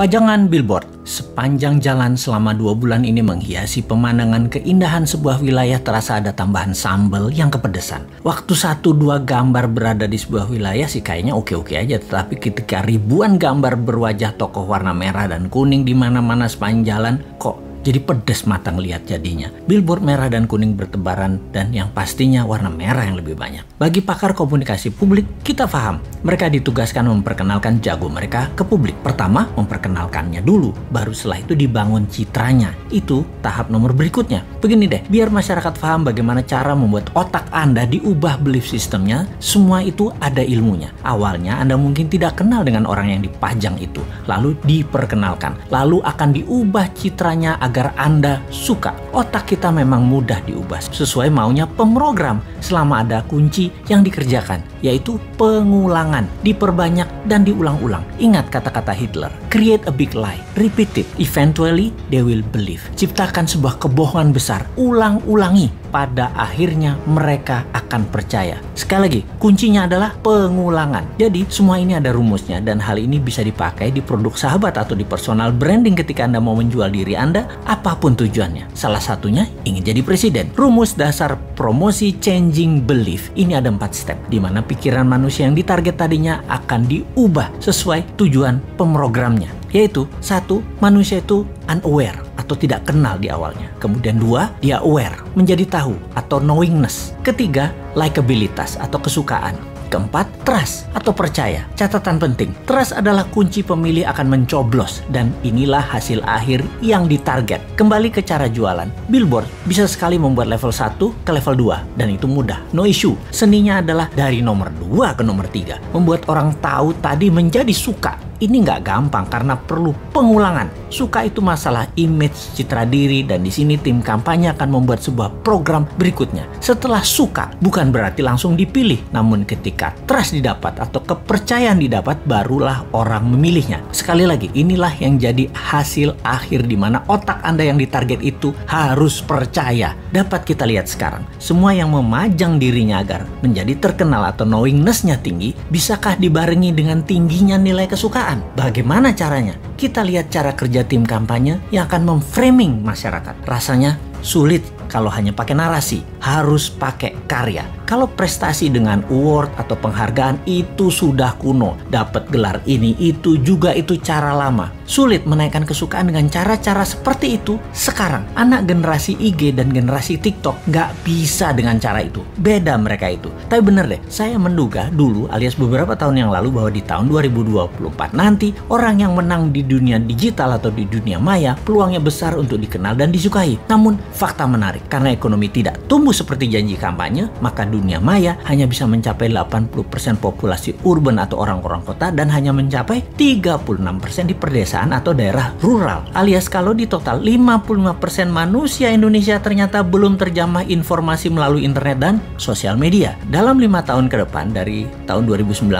Pajangan billboard sepanjang jalan selama 2 bulan ini menghiasi pemandangan keindahan sebuah wilayah. Terasa ada tambahan sambal yang kepedesan. Waktu 1-2 gambar berada di sebuah wilayah sih kayaknya oke-oke aja. Tetapi ketika ribuan gambar berwajah tokoh warna merah dan kuning di mana-mana sepanjang jalan, kok jadi pedes mata ngelihat jadinya. Billboard merah dan kuning bertebaran dan yang pastinya warna merah yang lebih banyak. Bagi pakar komunikasi publik, kita paham mereka ditugaskan memperkenalkan jago mereka ke publik. Pertama, memperkenalkannya dulu, baru setelah itu dibangun citranya. Itu tahap nomor berikutnya. Begini deh, biar masyarakat paham bagaimana cara membuat otak Anda diubah belief sistemnya, semua itu ada ilmunya. Awalnya Anda mungkin tidak kenal dengan orang yang dipajang itu, lalu diperkenalkan, lalu akan diubah citranya agar Anda suka. Otak kita memang mudah diubah sesuai maunya pemrogram selama ada kunci yang dikerjakan, yaitu pengulangan, diperbanyak dan diulang-ulang. Ingat kata-kata Hitler, create a big lie, repeat it, eventually they will believe. Ciptakan sebuah kebohongan besar, ulang-ulangi, pada akhirnya mereka akan percaya. Sekali lagi, kuncinya adalah pengulangan. Jadi semua ini ada rumusnya dan hal ini bisa dipakai di produk sahabat atau di personal branding ketika Anda mau menjual diri Anda, apapun tujuannya. Salah satunya ingin jadi presiden. Rumus dasar promosi changing belief ini ada 4 step, di mana pikiran manusia yang ditarget tadinya akan diubah sesuai tujuan pemrogramnya. Yaitu 1, manusia itu unaware atau tidak kenal di awalnya. Kemudian 2, dia aware, menjadi tahu atau knowingness. Ketiga, likabilitas atau kesukaan. Keempat, trust atau percaya. Catatan penting, trust adalah kunci pemilih akan mencoblos dan inilah hasil akhir yang ditarget. Kembali ke cara jualan. Billboard bisa sekali membuat level 1 ke level 2 dan itu mudah, no issue. Seninya adalah dari nomor 2 ke nomor 3. Membuat orang tahu tadi menjadi suka. Ini nggak gampang karena perlu pengulangan. Suka itu masalah image, citra diri, dan di sini tim kampanye akan membuat sebuah program berikutnya. Setelah suka, bukan berarti langsung dipilih, namun ketika trust didapat atau kepercayaan didapat, barulah orang memilihnya. Sekali lagi, inilah yang jadi hasil akhir di mana otak Anda yang ditarget itu harus percaya. Dapat kita lihat sekarang, semua yang memajang dirinya agar menjadi terkenal atau knowingness-nya tinggi, bisakah dibarengi dengan tingginya nilai kesukaan? Bagaimana caranya? Kita lihat cara kerja tim kampanye yang akan memframing masyarakat. Rasanya sulit kalau hanya pakai narasi, harus pakai karya. Kalau prestasi dengan award atau penghargaan itu sudah kuno, dapat gelar ini itu juga itu cara lama. Sulit menaikkan kesukaan dengan cara-cara seperti itu sekarang. Anak generasi IG dan generasi TikTok nggak bisa dengan cara itu. Beda mereka itu. Tapi bener deh, saya menduga dulu alias beberapa tahun yang lalu bahwa di tahun 2024 nanti orang yang menang di dunia digital atau di dunia maya peluangnya besar untuk dikenal dan disukai. Namun fakta menarik, karena ekonomi tidak tumbuh seperti janji kampanye, maka dunia maya hanya bisa mencapai 80% populasi urban atau orang-orang kota dan hanya mencapai 36% di pedesaan atau daerah rural. Alias kalau di total 55% manusia Indonesia ternyata belum terjamah informasi melalui internet dan sosial media. Dalam 5 tahun ke depan dari tahun 2019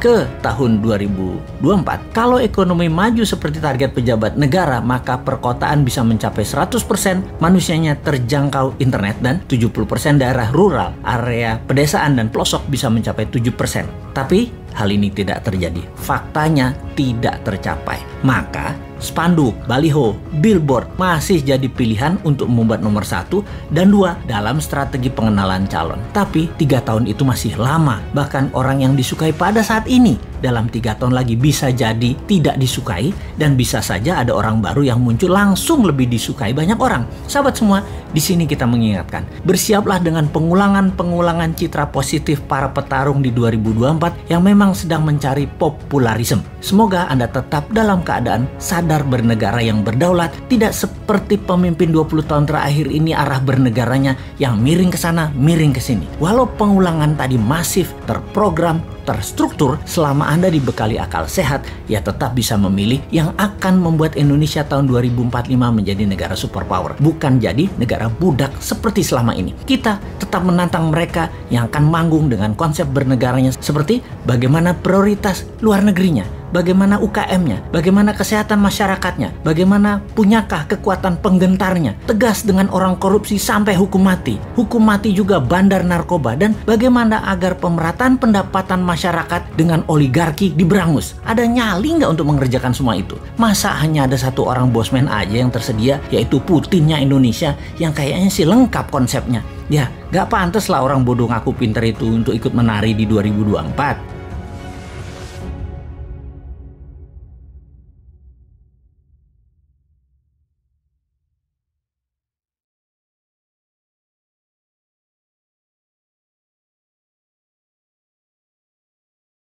ke tahun 2024, kalau ekonomi maju seperti target pejabat negara, maka perkotaan bisa mencapai 100% manusianya terjangkau internet dan 70% daerah rural, area pedesaan dan pelosok bisa mencapai 7%. Tapi hal ini tidak terjadi. Faktanya tidak tercapai. Maka spanduk, baliho, billboard masih jadi pilihan untuk membuat nomor 1 dan 2 dalam strategi pengenalan calon. Tapi 3 tahun itu masih lama. Bahkan orang yang disukai pada saat ini dalam 3 tahun lagi bisa jadi tidak disukai dan bisa saja ada orang baru yang muncul langsung lebih disukai banyak orang. Sahabat semua, di sini kita mengingatkan, bersiaplah dengan pengulangan citra positif para petarung di 2024 yang memang sedang mencari popularisme. Semoga Anda tetap dalam keadaan sadar bernegara yang berdaulat, tidak seperti pemimpin 20 tahun terakhir ini arah bernegaranya yang miring ke sana, miring ke sini. Walau pengulangan tadi masif, terprogram, terstruktur, selama Anda dibekali akal sehat, ya tetap bisa memilih yang akan membuat Indonesia tahun 2045 menjadi negara superpower, bukan jadi negara budak seperti selama ini. Kita tetap menantang mereka yang akan manggung dengan konsep bernegaranya seperti bagaimana prioritas luar negerinya, bagaimana UKM-nya, bagaimana kesehatan masyarakatnya, bagaimana punyakah kekuatan penggentarnya, tegas dengan orang korupsi sampai hukum mati juga bandar narkoba, dan bagaimana agar pemerataan pendapatan masyarakat dengan oligarki diberangus. Ada nyali nggak untuk mengerjakan semua itu? Masa hanya ada satu orang bosman aja yang tersedia, yaitu Putinnya Indonesia, yang kayaknya sih lengkap konsepnya. Ya, gak pantas lah orang bodoh ngaku pinter itu untuk ikut menari di 2024.